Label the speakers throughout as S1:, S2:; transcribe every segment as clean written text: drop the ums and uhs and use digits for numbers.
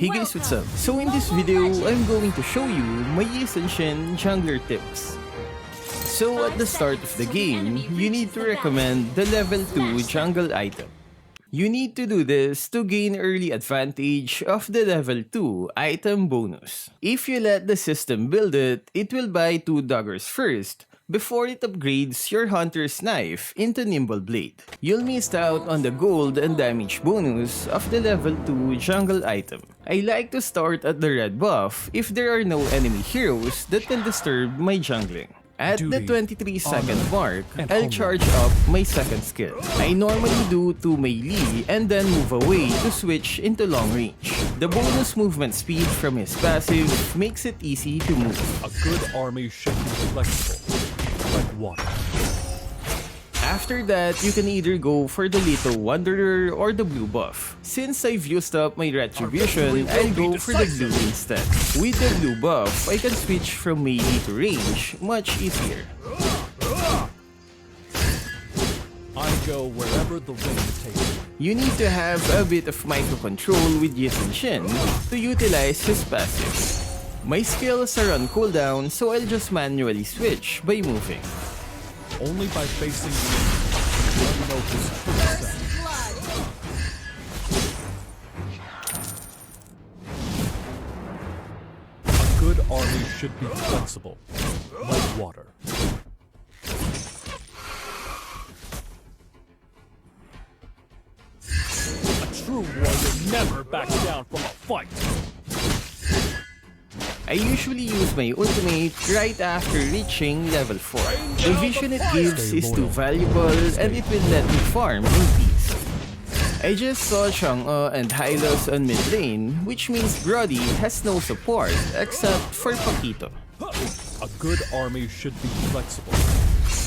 S1: Hey guys, what's up? So in this video, I'm going to show you my Yi Sun-shin jungler tips. So at the start of the game, you need to recommend the level 2 jungle item. You need to do this to gain early advantage of the level 2 item bonus. If you let the system build it, it will buy 2 daggers first, before it upgrades your hunter's knife into Nimble Blade. You'll miss out on the gold and damage bonus of the level 2 jungle item. I like to start at the red buff if there are no enemy heroes that can disturb my jungling. At the 23-second mark, I'll charge up my second skill. I normally do 2 melee and then move away to switch into long range. The bonus movement speed from his passive makes it easy to move.
S2: A good army should be flexible, like water.
S1: After that, you can either go for the Little Wanderer or the blue buff. Since I've used up my retribution, I'll go for the blue instead. With the blue buff, I can switch from melee to range much easier.
S2: I go wherever the wind takes me.
S1: You need to have a bit of microcontrol with Yi Sun-shin to utilize his passive. My skills are on cooldown, so I'll just manually switch by moving.
S2: Only by facing the enemy know his true self. A good army should be flexible, like water. A true warrior never backs down from a fight.
S1: I usually use my ultimate right after reaching level 4. The vision it gives is too valuable and it will let me farm in peace. I just saw Chang'e and Hylos on mid lane, which means Brody has no support except for Paquito.
S2: A good army should be flexible,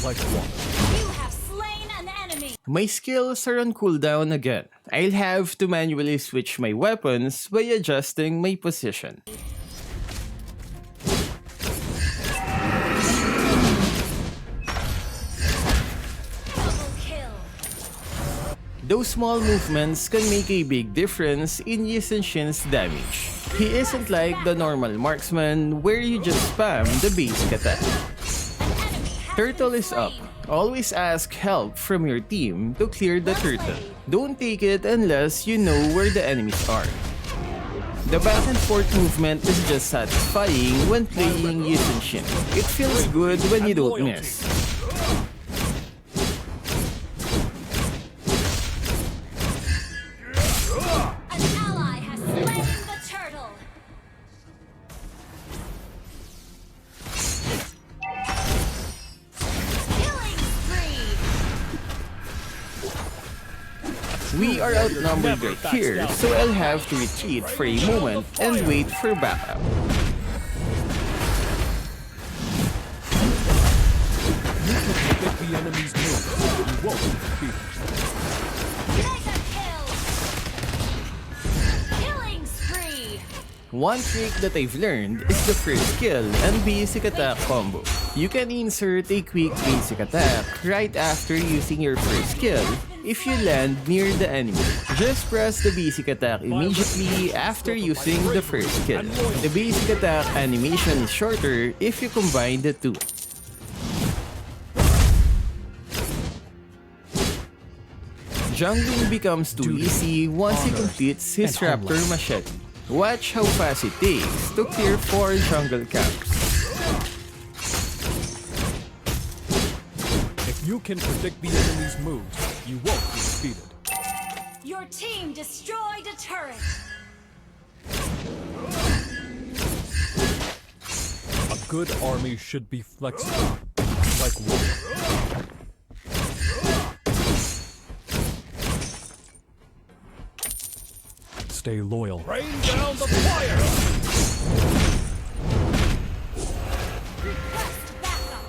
S2: like water.
S3: You have slain an enemy.
S1: My skills are on cooldown again. I'll have to manually switch my weapons by adjusting my position. Those small movements can make a big difference in Yi Sun-shin's damage. He isn't like the normal marksman where you just spam the basic attack. Turtle is up. Always ask help from your team to clear the turtle. Don't take it unless you know where the enemies are. The back and forth movement is just satisfying when playing Yi Sun-shin. It feels good when you don't miss. We are outnumbered right here, so I'll have to retreat for a moment and wait for backup.
S2: You can predict the enemy's move. You won't be defeated.
S3: Mega kill. Killing spree.
S1: One trick that I've learned is the first skill and basic attack combo. You can insert a quick basic attack right after using your first skill if you land near the enemy. Just press the basic attack immediately after using the first skill. The basic attack animation is shorter if you combine the two. Jungling becomes too easy once he completes his Raptor Machete. Watch how fast it takes to clear 4 jungle camps.
S2: If you can predict the enemy's moves, you won't be defeated.
S3: Your team destroyed a turret.
S2: A good army should be flexible, like water. Stay loyal. Rain down the fire!
S3: Request backup.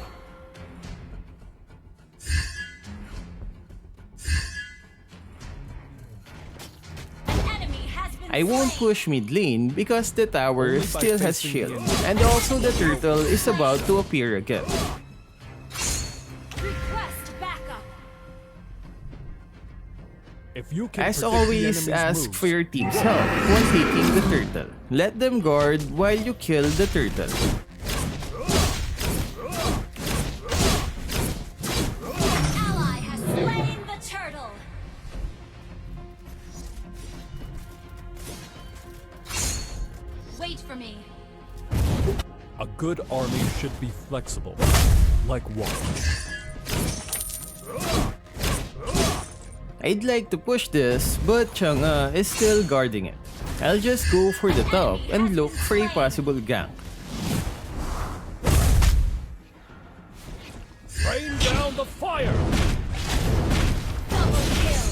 S3: An enemy has been
S1: I won't
S3: slain.
S1: push mid lane because the tower still has shield, and also the turtle is about to appear again.
S3: Request backup.
S2: If you can
S1: As
S2: predict the
S1: always,
S2: enemy's
S1: ask
S2: moves,
S1: for your team's help while taking the turtle. Let them guard while you kill the turtle.
S3: Ally has slain the turtle. Wait for me.
S2: a good army should be flexible, like water.
S1: I'd like to push this, but Chang'e is still guarding it. I'll just go for the top and look for a possible gank.
S2: Rain down the fire!
S3: Double kill.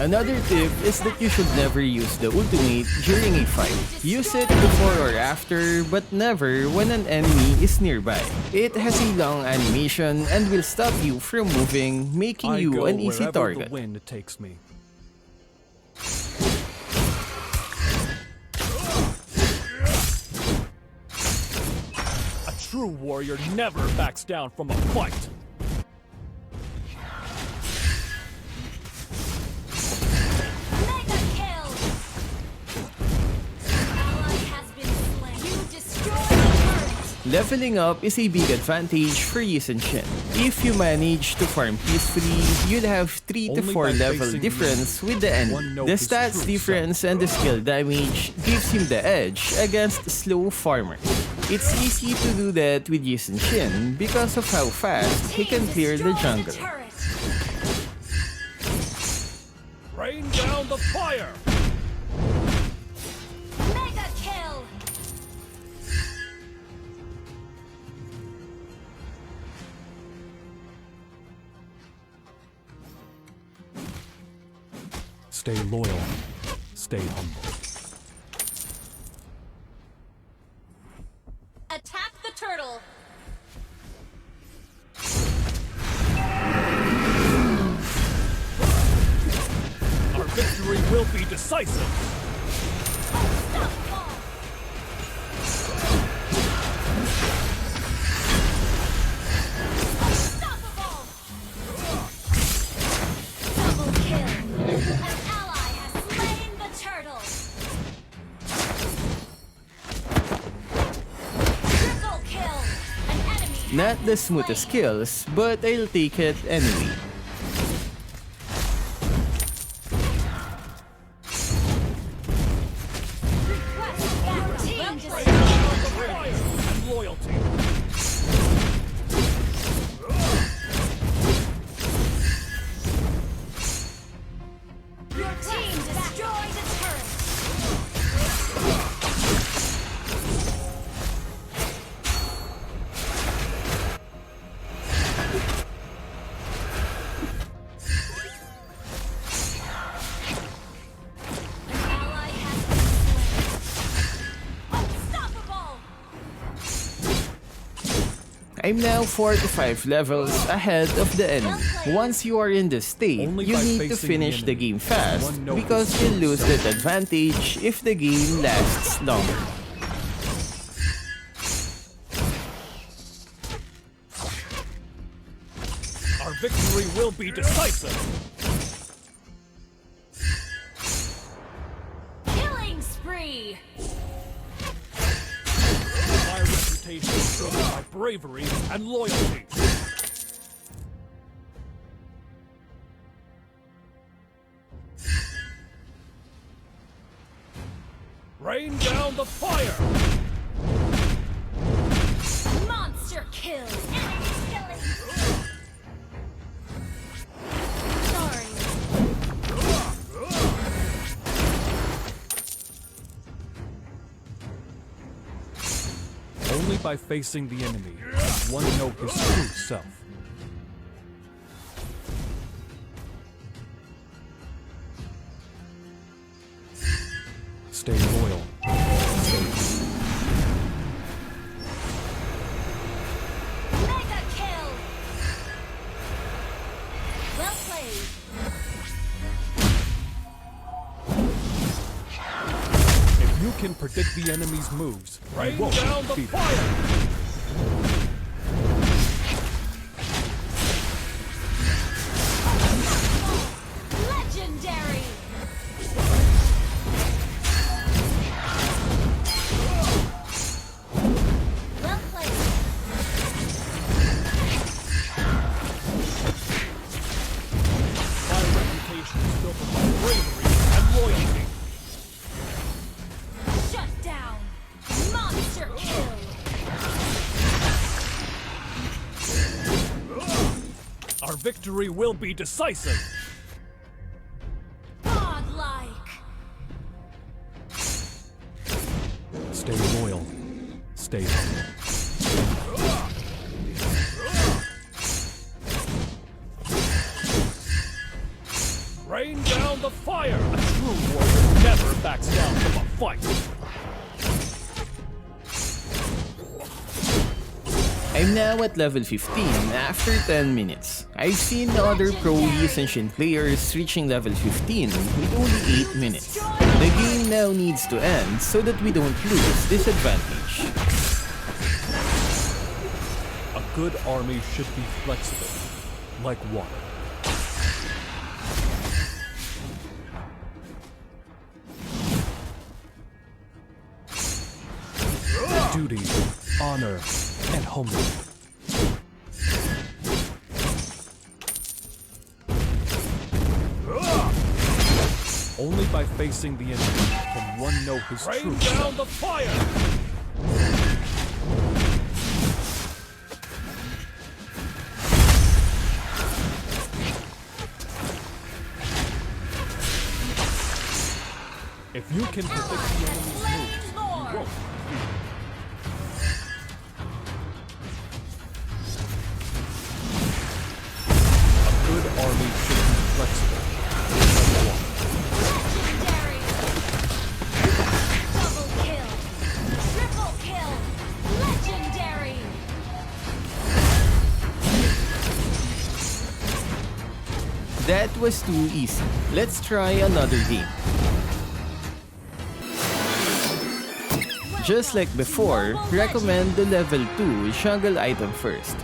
S1: Another tip is that you should never use the ultimate during a fight. Use it before or after, but never when an enemy is nearby. It has a long animation and will stop you from moving, making
S2: I
S1: you
S2: go
S1: an easy
S2: wherever
S1: target.
S2: the wind takes me. A true warrior never backs down from a fight.
S3: Mega kill. Ally has been slain. You destroyed the turret.
S1: Leveling up is a big advantage for Yi Sun-shin. If you manage to farm peacefully, you'll have 3 to
S2: Only
S1: 4
S2: by
S1: level
S2: facing
S1: difference with the
S2: one
S1: enemy.
S2: knows
S1: The
S2: his
S1: stats
S2: true
S1: difference and the skill damage gives him the edge against slow farmers. It's easy to do that with Yi Sun-shin because of how fast he can clear the
S3: Destroy
S1: jungle.
S3: turret.
S2: Rain down the fire!
S3: Mega kill.
S2: Stay loyal. Stay humble.
S3: Attack the turtle.
S2: Our victory will be decisive.
S3: Unstoppable. Unstoppable. Double kill. An ally has slain the turtle. Triple kill. An enemy has
S1: Not
S3: been
S1: the smoothest
S3: slain.
S1: kills, but I'll take it anyway.
S3: Request your team
S2: Rain
S3: destroyed
S2: down
S3: the
S2: the
S3: turret.
S2: fire and loyalty.
S3: Your team destroyed the turret. An ally has been slain. Unstoppable.
S1: I'm now 4 to 5 levels ahead of the enemy. Once you are in this state,
S2: Only
S1: you
S2: by
S1: need to
S2: facing
S1: finish
S2: the
S1: the
S2: enemy
S1: game
S2: does
S1: fast
S2: one know
S1: because
S2: his
S1: you'll
S2: true
S1: lose
S2: self.
S1: that advantage if the game lasts longer.
S2: Our victory will be decisive.
S3: Killing spree.
S2: My reputation is shown by bravery and loyalty. Rain down the fire!
S3: Monster kill. Enemy killing. Sorry.
S2: Only by facing the enemy does one know his true self. Stay loyal. Stay
S3: Mega kill. Well played.
S2: If you can predict the enemy's moves, you won't
S4: down the
S2: defeat
S4: fire!
S3: Legendary.
S2: victory will be decisive.
S3: Godlike.
S2: Stay loyal. Stay humble. Rain down the fire! A true warrior never backs down from a fight.
S1: I'm now at level 15 after 10 minutes. I've seen other pro Yi Sun-shin players reaching level 15 with only 8 minutes. The game now needs to end so that we don't lose this advantage.
S2: A good army should be flexible, like water. Duty, honor, and homeland. Only by facing the enemy can one know his true self. Rain down the fire! If you can predict the enemy's moves, you won't. Good army should be flexible.
S3: Legendary. Double kill. Triple kill. Legendary.
S1: That was too easy. Let's try another game. Just like before, recommend the level 2 jungle item first.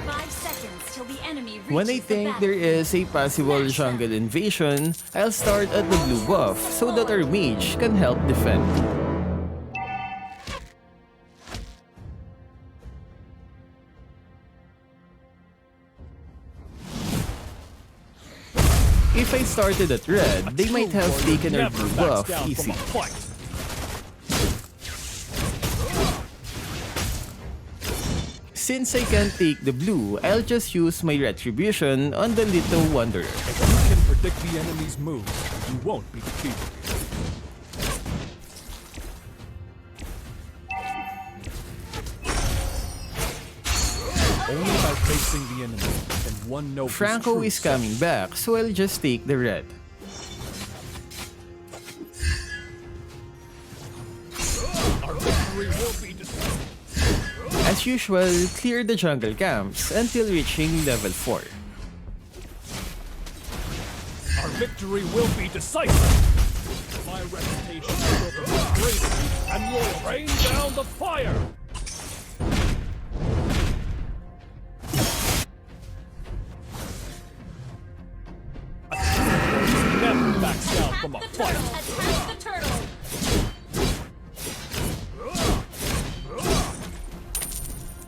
S3: 5 seconds till the enemy reaches
S1: When I think there is a possible jungle invasion, I'll start at the blue buff so that our mage can help defend. If I started at red, they might have taken our blue buff easy. Since I can't take the blue, I'll just use my retribution on the little wanderer.
S2: If you can predict the enemy's moves, you won't be defeated. Only by facing the enemy can one know his
S1: Franco
S2: true
S1: is
S2: self.
S1: coming back, so I'll just take the red.
S2: Our victory will be decided.
S1: As usual, clear the jungle camps until reaching level 4.
S2: Our victory will be decisive. My reputation will be bravery and will rain down the fire. A true warrior never backs down from a fight.
S3: Attack the turtle.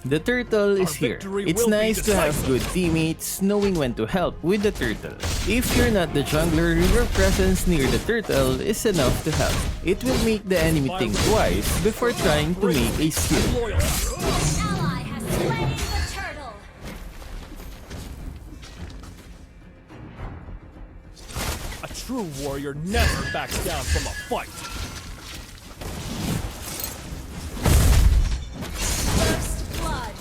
S1: The turtle is
S2: Our
S1: here.
S2: victory
S1: It's
S2: will be
S1: nice to have
S2: decisive.
S1: good teammates knowing when to help with the turtle. If you're not the jungler, your presence near the turtle is enough to help. It will make the enemy think twice before trying to make a steal.
S2: Loyal.
S3: An ally has slain the turtle.
S2: A true warrior never backs down from a fight.
S3: First blood.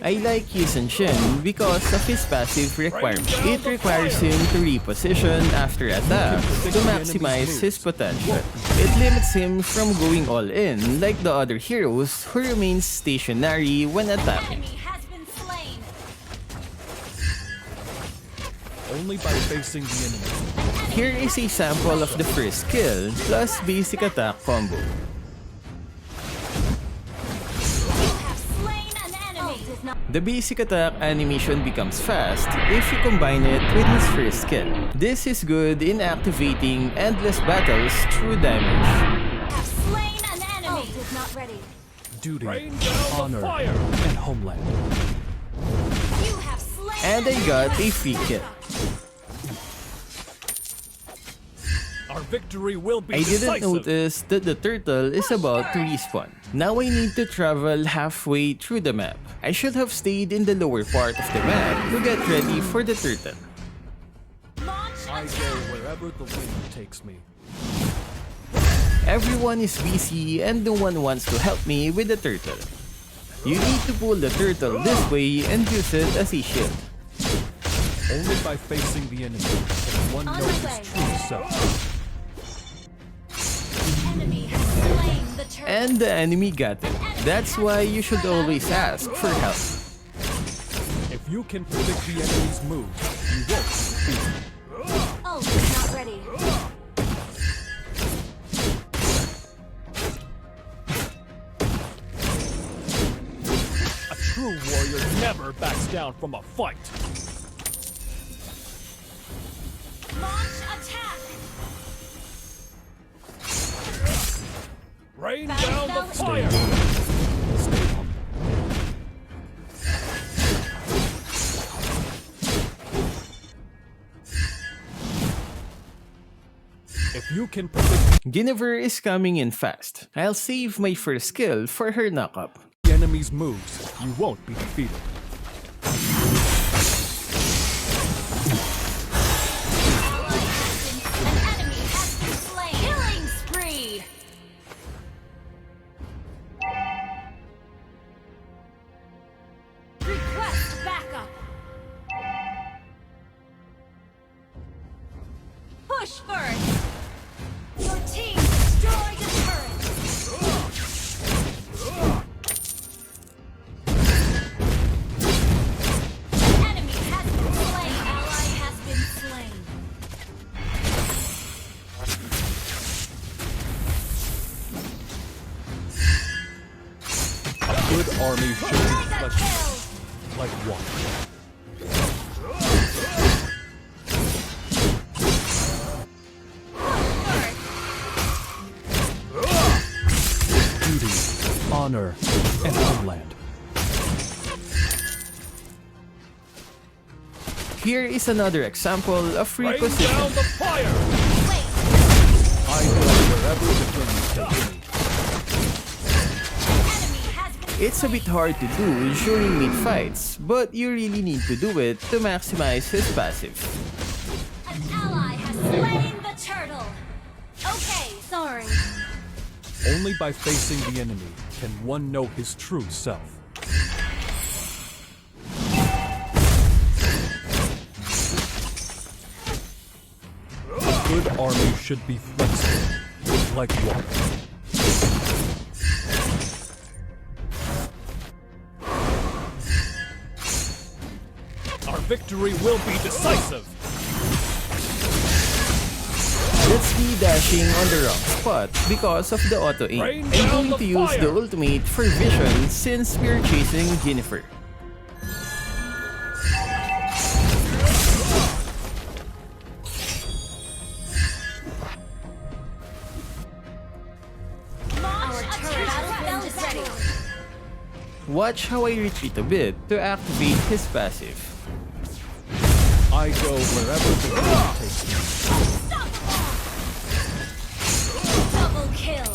S1: I like Yi Sun-shin because of his passive requirement. It requires him to reposition after attack to maximize his potential. It limits him from going all in like the other heroes who remain stationary when attacking.
S3: Enemy has been slain.
S2: Only by facing the enemy.
S1: Here is a sample of the first kill plus basic attack combo.
S3: You have slain an enemy.
S1: The basic attack animation becomes fast if you combine it with his first kill. This is good in activating endless battles through damage.
S3: Have slain an enemy. Ult is not ready.
S2: Duty, Rain down the honor, fire. and homeland.
S3: You have slain
S1: And I got a free kill.
S2: A Our victory will be
S1: I didn't
S2: decisive.
S1: notice that the turtle is about to respawn. Now I need to travel halfway through the map. I should have stayed in the lower part of the map to get ready for the turtle.
S3: Launch
S2: I
S3: attack.
S2: go wherever the wind takes me.
S1: Everyone is busy and no one wants to help me with the turtle. You need to pull the turtle this way and use it as a shield.
S2: Only by facing the enemy can one
S3: On
S2: know
S3: my
S2: his
S3: way.
S2: true self.
S3: Enemy has slain the turtle.
S1: And the enemy got it. That's why you should always ask for help.
S2: If you can predict the enemy's moves, you won't be defeated.
S3: Ult is not ready.
S2: A true warrior never backs down from a fight.
S3: Launch attack.
S2: Rain
S3: Bounce,
S2: down the
S3: bounce.
S2: fire. Stay humble. If you can predict
S1: Guinevere is coming in fast. I'll save my first skill for her knockup.
S2: the enemy's moves, you won't be defeated.
S3: An enemy has been slain. Killing spree. Request backup. Push first. Your team destroyed the turret. An enemy has been slain. Ally has been slain.
S2: A good army should be
S3: Mega
S2: flesh
S3: kill.
S2: like water. Duty, honor, and homeland.
S1: Here is another example of free
S2: Rain down
S1: position.
S2: the fire.
S3: Wait.
S2: I go wherever the wind takes me.
S3: Enemy has been
S1: It's a bit hard to do during mid-fights, but you really need to do it to maximize his passive.
S3: An ally has slain the turtle. Okay, sorry.
S2: Only by facing the enemy can one know his true self. A good army should be flexible, like water. Our victory will be decisive.
S1: That's me dashing on the wrong spot because of the auto-aim.
S2: Rain
S1: I'm
S2: down
S1: going
S2: the
S1: to use
S2: fire.
S1: the ultimate for vision since we're chasing Guinevere.
S3: Our turret is ready.
S1: Watch how I retreat a bit to activate his passive.
S2: I go wherever the wind takes me.
S3: Unstoppable. Double kill.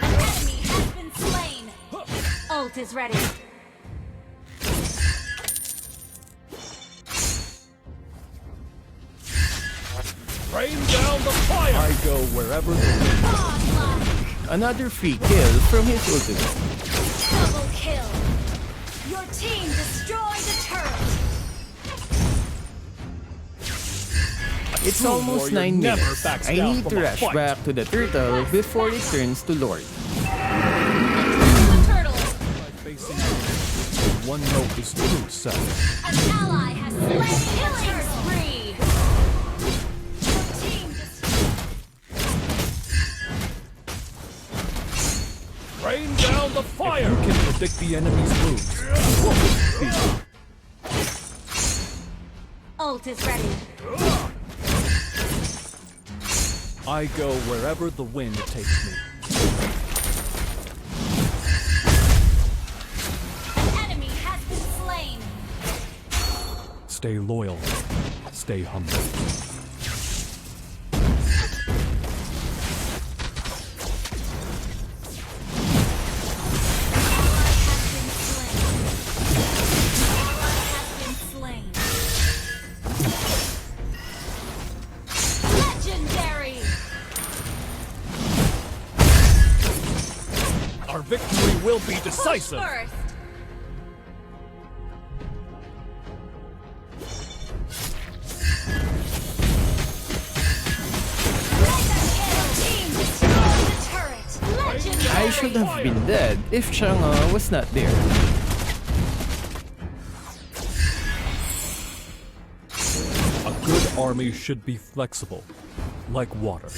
S3: An enemy has been slain. Ult is ready.
S2: Rain down the fire! I go wherever the wind.
S3: Godlike.
S1: Another free kill from his ultimate.
S3: Double kill. Your team destroyed the turret.
S1: It's
S2: True
S1: almost
S2: warrior
S1: 9
S2: never
S1: minutes.
S2: backs
S1: I
S2: down
S1: need
S2: from
S1: to
S2: a
S1: rush
S2: fight.
S1: back to the turtle before it turns to Lord.
S3: The turtle.
S2: By facing the enemy, one know his true self.
S3: An ally has slain killing spree. Your team destroyed.
S2: Rain down the fire! If you can predict the enemy's moves, you won't be defeated.
S3: Ult is ready.
S2: I go wherever the wind takes me. Stay loyal. Stay humble.
S3: Legendary!
S2: Our victory will be decisive.
S3: First!
S1: I should have been dead if Chang'e was not there.
S2: A good army should be flexible, like water.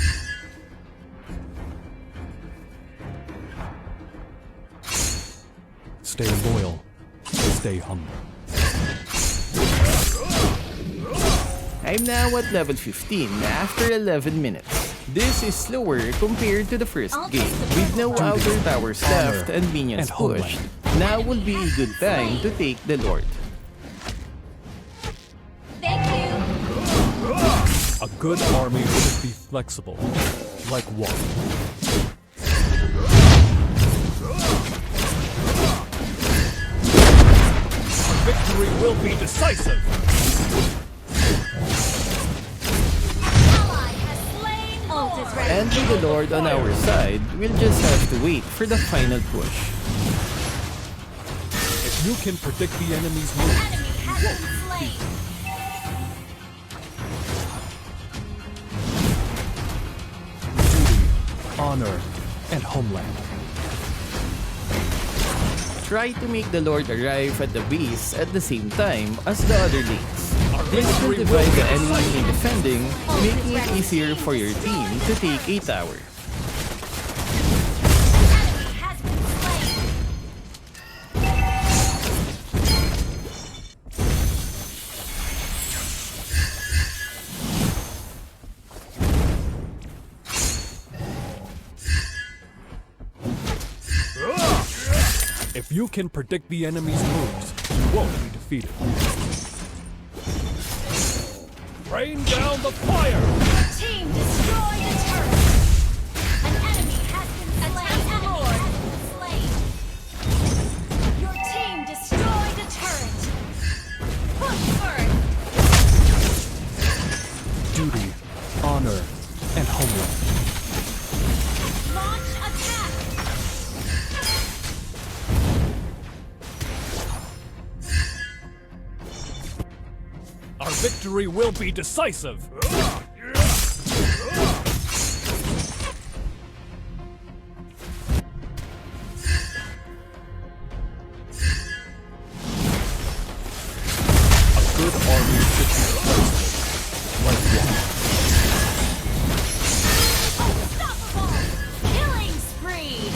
S2: Stay loyal. Stay humble.
S1: I'm now at level 15 after 11 minutes. This is slower compared to the first game, with no outer towers left and minions
S2: and
S1: pushed. Now will be a good time to take the Lord.
S3: Thank you!
S2: A good army should be flexible, like water. Our victory will be decisive.
S1: And with the Lord on our side, we'll just have to wait for the final push.
S2: If you can predict the enemy's moves,
S3: Enemy has been slain!
S2: duty, honor, and homeland.
S1: Try to make the Lord arrive at the base at the same time as the other lanes. This will divide the enemy in defending, making it easier for your team to take a tower.
S3: Enemy has been slain!
S2: If you can predict the enemy's moves, you won't be defeated. Rain down the fire!
S3: Team destroy the turret! An enemy has been slain! Attack the Lord! Slain! Your team destroyed a turret! Push first!
S2: Duty, honor, and homeland.
S3: Launch attack!
S2: Our victory will be decisive. A good army should be flexible, like water.
S3: Unstoppable! Killing spree!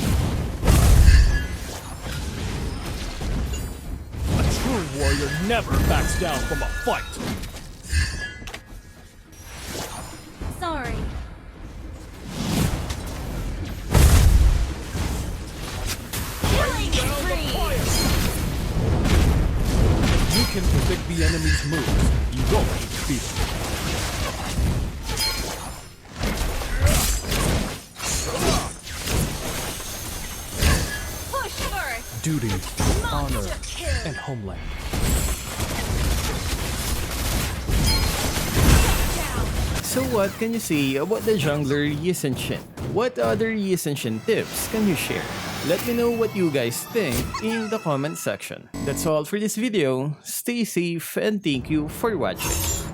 S2: A true warrior never backs down from a fight.
S3: Sorry. Killing spree!
S2: If you can predict the enemy's moves, you won't be defeated.
S3: Push first!
S2: Duty, honor,
S3: Monster kill!
S2: and homeland.
S1: So what can you say about the jungler Yi Sun-shin? What other Yi Sun-shin tips can you share? Let me know what you guys think in the comment section. That's all for this video. Stay safe and thank you for watching.